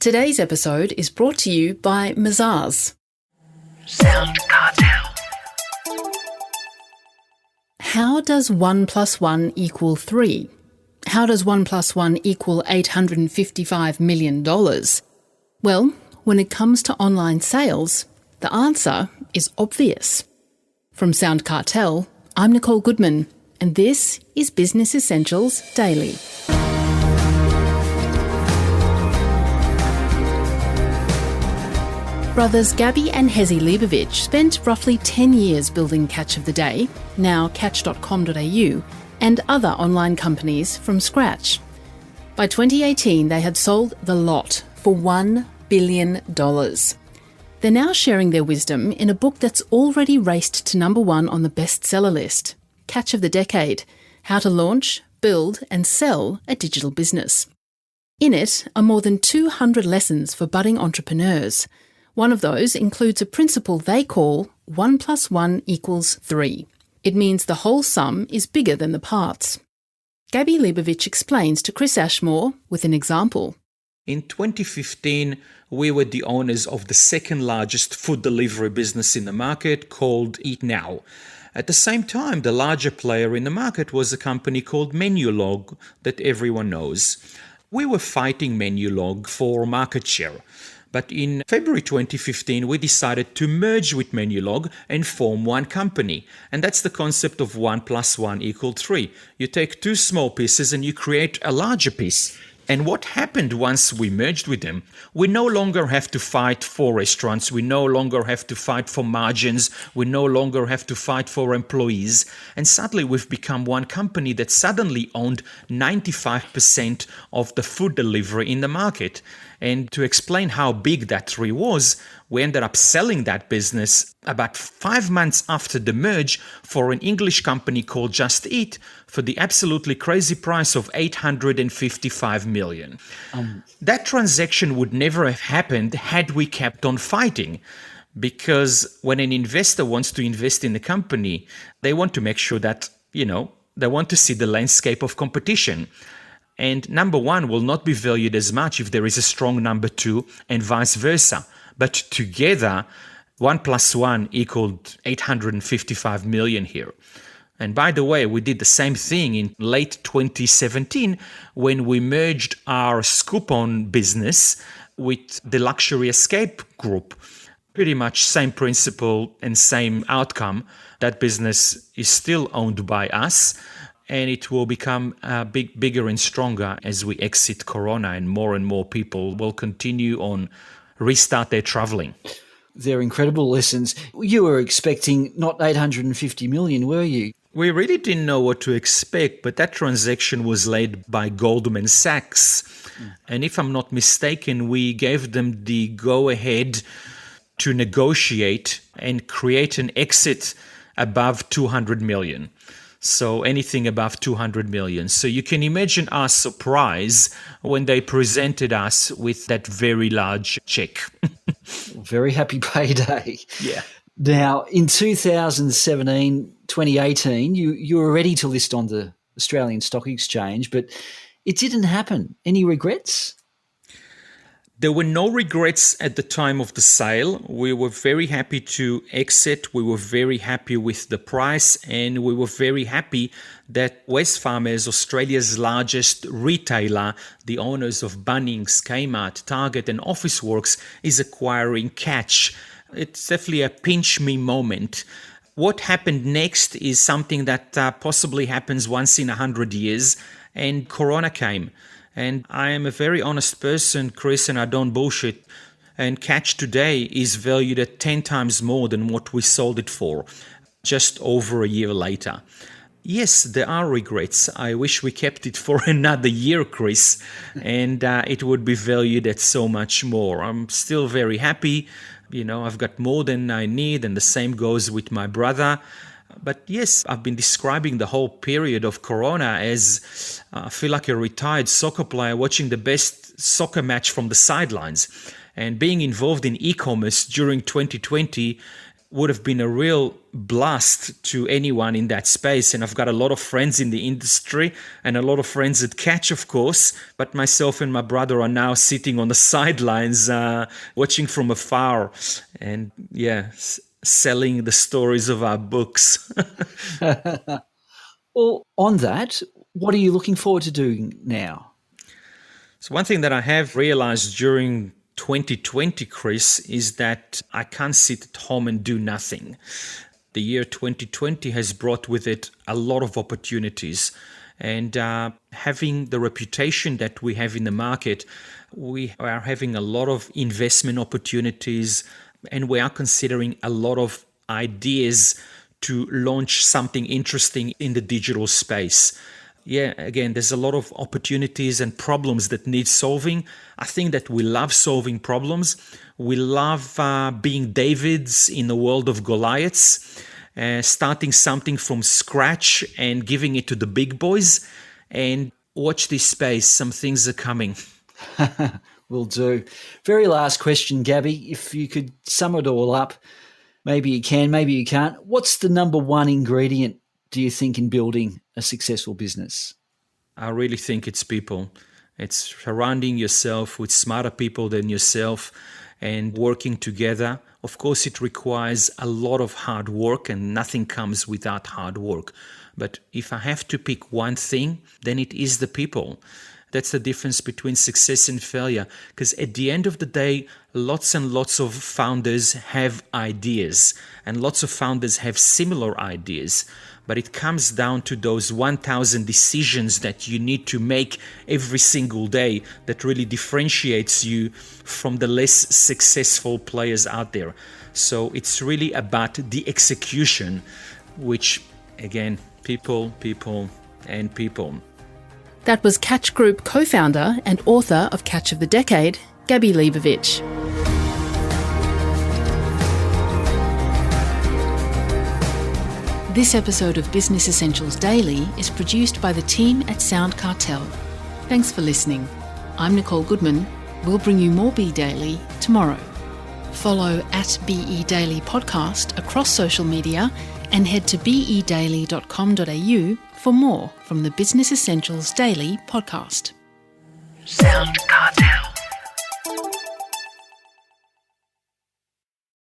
Today's episode is brought to you by Mazars. SoundCartel. How does 1 + 1 = 3? How does 1 + 1 = $855 million? Well, when it comes to online sales, the answer is obvious. From SoundCartel, I'm Nicole Goodman, and this is Business Essentials Daily. Brothers Gabby and Hezi Leibovich spent roughly 10 years building Catch of the Day, now catch.com.au, and other online companies from scratch. By 2018, they had sold the lot for $1 billion. They're now sharing their wisdom in a book that's already raced to number 1 on the bestseller list, Catch of the Decade: How to Launch, Build and Sell a Digital Business. In it are more than 200 lessons for budding entrepreneurs. One of those includes a principle they call 1 + 1 = 3. It means the whole sum is bigger than the parts. Gabby Leibovich explains to Chris Ashmore with an example. In 2015, we were the owners of the second largest food delivery business in the market called Eat Now. At the same time, the larger player in the market was a company called Menulog that everyone knows. We were fighting Menulog for market share. But in February 2015, we decided to merge with Menulog and form one company. And that's the concept of 1 + 1 = 3. You take two small pieces and you create a larger piece. And what happened once we merged with them? We no longer have to fight for restaurants. We no longer have to fight for margins. We no longer have to fight for employees. And suddenly we've become one company that suddenly owned 95% of the food delivery in the market. And to explain how big that 3 was, we ended up selling that business about 5 months after the merge for an English company called Just Eat for the absolutely crazy price of $855 million. That transaction would never have happened had we kept on fighting. Because when an investor wants to invest in a company, they want to make sure that, they want to see the landscape of competition. And number 1 will not be valued as much if there is a strong number 2 and vice versa. But together, 1 + 1 = 855 million here. And by the way, we did the same thing in late 2017 when we merged our Scoopon business with the Luxury Escape Group. Pretty much same principle and same outcome. That business is still owned by us. And it will become bigger and stronger as we exit Corona and more people will continue on restart their traveling. They're incredible lessons. You were expecting not 850 million, were you? We really didn't know what to expect, but that transaction was led by Goldman Sachs. And if I'm not mistaken, we gave them the go-ahead to negotiate and create an exit above 200 million. So anything above 200 million. So you can imagine our surprise when they presented us with that very large check. Very happy payday. Yeah. Now, in 2017, 2018, you were ready to list on the Australian Stock Exchange, but it didn't happen. Any regrets? There were no regrets at the time of the sale. We were very happy to exit. We were very happy with the price, and we were very happy that Wesfarmers, Australia's largest retailer, the owners of Bunnings, Kmart, Target and Officeworks, is acquiring Catch. It's definitely a pinch me moment. What happened next is something that possibly happens once in 100 years, and Corona came. And I am a very honest person, Chris, and I don't bullshit. And Catch today is valued at 10 times more than what we sold it for, just over a year later. Yes, there are regrets. I wish we kept it for another year, Chris, and it would be valued at so much more. I'm still very happy. I've got more than I need, and the same goes with my brother. But yes, I've been describing the whole period of Corona as I feel like a retired soccer player watching the best soccer match from the sidelines. And being involved in e-commerce during 2020 would have been a real blast to anyone in that space. And I've got a lot of friends in the industry and a lot of friends at Catch, of course. But myself and my brother are now sitting on the sidelines, watching from afar and, selling the stories of our books. Well, on that, what are you looking forward to doing now? So one thing that I have realized during 2020, Chris, is that I can't sit at home and do nothing. The year 2020 has brought with it a lot of opportunities. And having the reputation that we have in the market, we are having a lot of investment opportunities, and we are considering a lot of ideas to launch something interesting in the digital space. Again, there's a lot of opportunities and problems that need solving. I think that we love solving problems. We love being Davids in the world of Goliaths, starting something from scratch and giving it to the big boys. And watch this space. Some things are coming. Will do. Very last question, Gabby. If you could sum it all up, maybe you can, maybe you can't. What's the number one ingredient, do you think, in building a successful business? I really think it's people. It's surrounding yourself with smarter people than yourself and working together. Of course, it requires a lot of hard work, and nothing comes without hard work. But if I have to pick one thing, then it is the people. That's the difference between success and failure. Because at the end of the day, lots and lots of founders have ideas, and lots of founders have similar ideas. But it comes down to those 1,000 decisions that you need to make every single day that really differentiates you from the less successful players out there. So it's really about the execution, which, again, people, and people. That was Catch Group co-founder and author of Catch of the Decade, Gabby Leibovich. This episode of Business Essentials Daily is produced by the team at SoundCartel. Thanks for listening. I'm Nicole Goodman. We'll bring you more Be Daily tomorrow. Follow at BE Daily Podcast across social media and head to bedaily.com.au for more from the Business Essentials Daily podcast. SoundCartel.